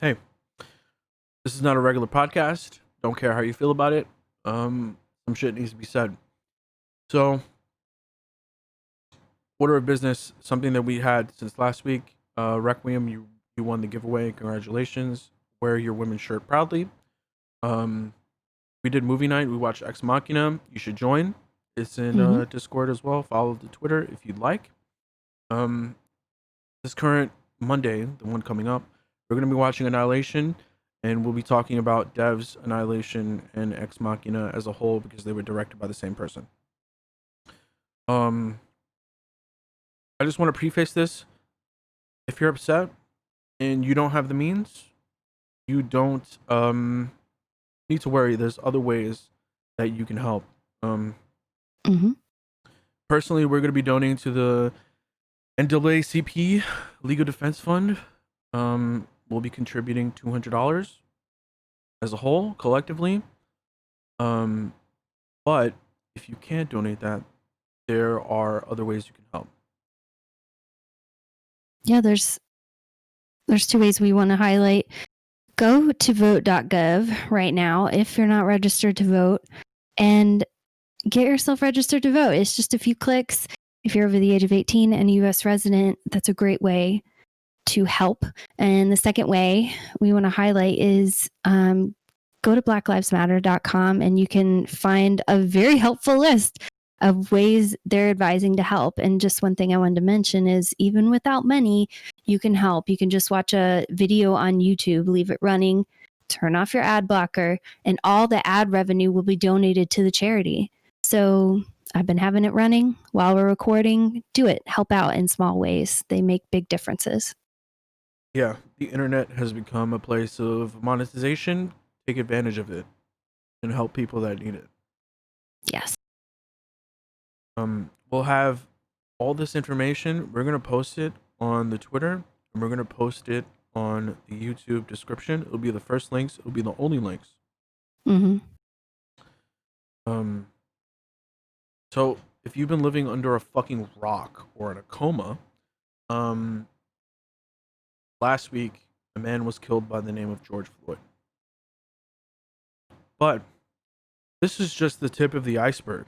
Hey, this is not a regular podcast. Don't care how you feel about it. Some shit needs to be said. So, order of business, something that we had since last week. Requiem, you won the giveaway. Congratulations. Wear your women's shirt proudly. Um, we did movie night. We watched Ex Machina. You should join. It's in Mm-hmm. Discord as well. Follow the Twitter if you'd like. Um, this current Monday, the one coming up, we're gonna be watching Annihilation, and we'll be talking about Dev's Annihilation and Ex Machina as a whole because they were directed by the same person. Um, I just want to preface this: if you're upset and you don't have the means, you don't need to worry. There's other ways that you can help. Mm-hmm. Personally, we're gonna be donating to the NAACP Legal Defense Fund. We'll be contributing $200 as a whole, collectively. But if you can't donate that, there are other ways you can help. Yeah, there's two ways we want to highlight. Go to vote.gov right now if you're not registered to vote and get yourself registered to vote. It's just a few clicks. If you're over the age of 18 and a U.S. resident, that's a great way to help. And the second way we want to highlight is go to blacklivesmatter.com and you can find a very helpful list of ways they're advising to help. And just one thing I wanted to mention is even without money, you can help. You can just watch a video on YouTube, leave it running, turn off your ad blocker, and all the ad revenue will be donated to the charity. So I've been having it running while we're recording. Do it. Help out in small ways. They make big differences. Yeah, the internet has become a place of monetization. Take advantage of it and help people that need it. Yes. We'll have all this information. We're gonna post it on the Twitter and we're gonna post it on the YouTube description. It'll be the first links. It'll be the only links. Mm-hmm. So if you've been living under a fucking rock or in a coma, last week a man was killed by the name of George Floyd. But this is just the tip of the iceberg.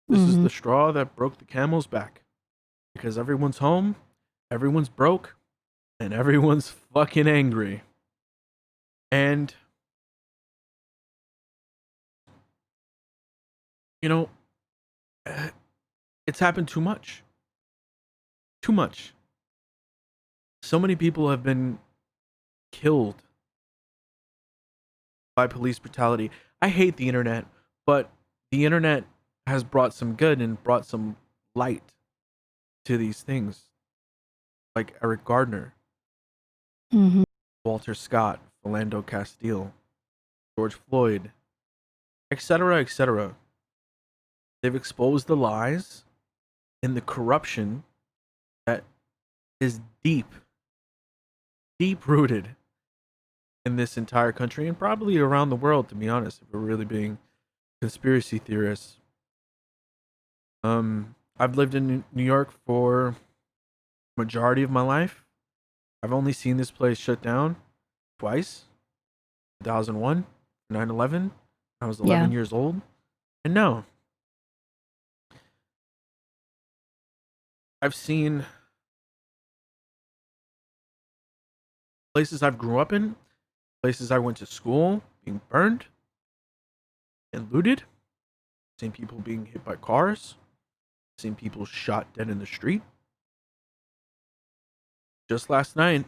This is the straw that broke the camel's back. Because everyone's home, everyone's broke, and everyone's fucking angry. And, you know, it's happened too much. Too much. So many people have been killed by police brutality. I hate the internet, but the internet has brought some good and brought some light to these things. Like Eric Gardner, Walter Scott, Philando Castile, George Floyd, etc., etc. They've exposed the lies and the corruption that is deep rooted in this entire country and probably around the world, to be honest, if we're really being conspiracy theorists. I've lived in New York for majority of my life. I've only seen this place shut down twice. 2001, 9/11. I was 11 years old. And no, I've seen places I've grew up in, places I went to school being burned and looted, seen people being hit by cars, seen people shot dead in the street. Just last night,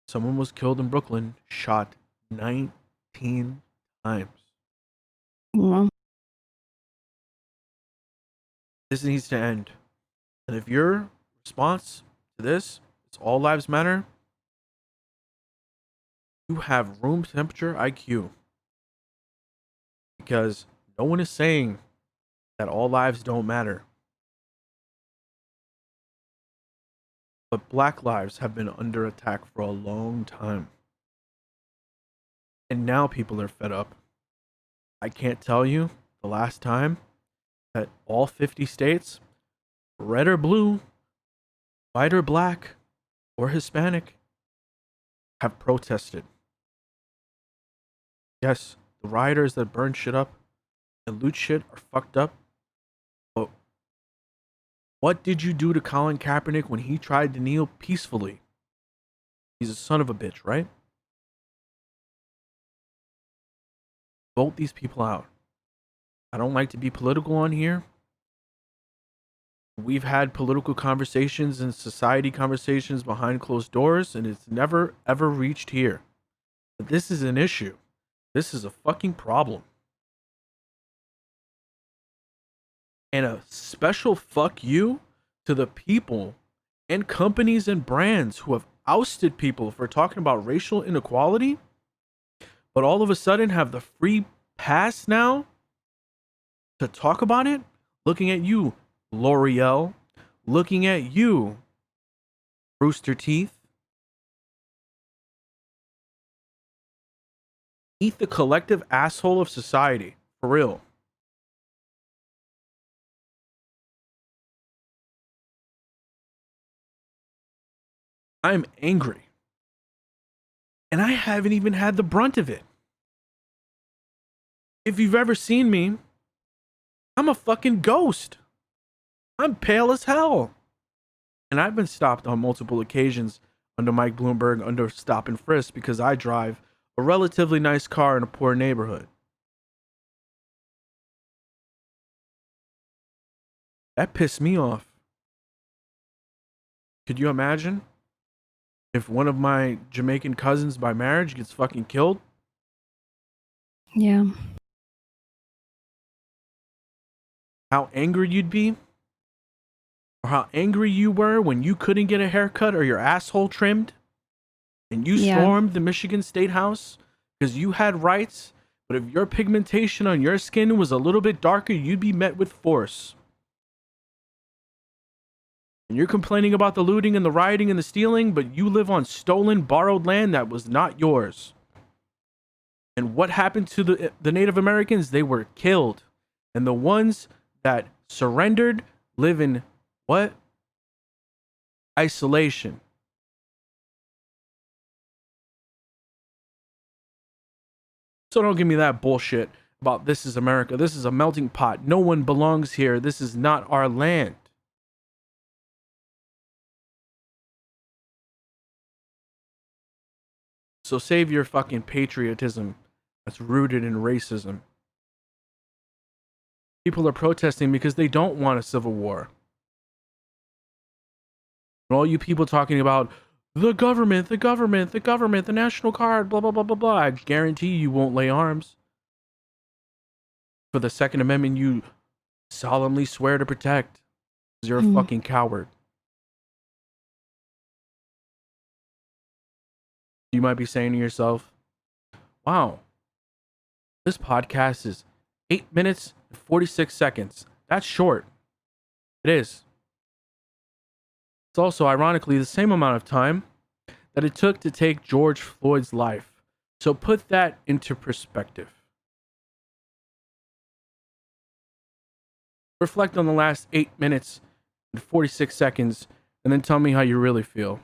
someone was killed in Brooklyn, shot 19 times. Well, This needs to end. And if your response to this is all lives matter, you have room temperature IQ. Because no one is saying that all lives don't matter. But black lives have been under attack for a long time. And now people are fed up. I can't tell you the last time that all 50 states, red or blue, white or black, or Hispanic, have protested. Yes, the rioters that burn shit up and loot shit are fucked up. But what did you do to Colin Kaepernick when he tried to kneel peacefully? He's a son of a bitch, right? Vote these people out. I don't like to be political on here. We've had political conversations and society conversations behind closed doors, and it's never ever reached here. But this is an issue. This is a fucking problem. And a special fuck you to the people and companies and brands who have ousted people for talking about racial inequality, but all of a sudden have the free pass now to talk about it. Looking at you, L'Oreal. Looking at you, Rooster Teeth. Eat the collective asshole of society. For real. I'm angry. And I haven't even had the brunt of it. If you've ever seen me, I'm a fucking ghost. I'm pale as hell. And I've been stopped on multiple occasions under Mike Bloomberg, under stop and frisk, because I drive a relatively nice car in a poor neighborhood. That pissed me off. Could you imagine if one of my Jamaican cousins by marriage gets fucking killed? Yeah. How angry you'd be? Or how angry you were when you couldn't get a haircut or your asshole trimmed? And you stormed the Michigan State House because you had rights, but if your pigmentation on your skin was a little bit darker, you'd be met with force. And you're complaining about the looting and the rioting and the stealing, but you live on stolen, borrowed land that was not yours. And what happened to the Native Americans? They were killed. And the ones that surrendered live in what? Isolation. So don't give me that bullshit about this is America. This is a melting pot. No one belongs here. This is not our land. So save your fucking patriotism that's rooted in racism. People are protesting because they don't want a civil war. And all you people talking about the government, the National Guard, blah, blah, blah, blah, blah. I guarantee you won't lay arms. For the Second Amendment you solemnly swear to protect. Because you're a fucking coward. You might be saying to yourself, wow, this podcast is 8 minutes and 46 seconds. That's short. It is. It's also, ironically, the same amount of time that it took to take George Floyd's life. So put that into perspective. Reflect on the last 8 minutes and 46 seconds, and then tell me how you really feel.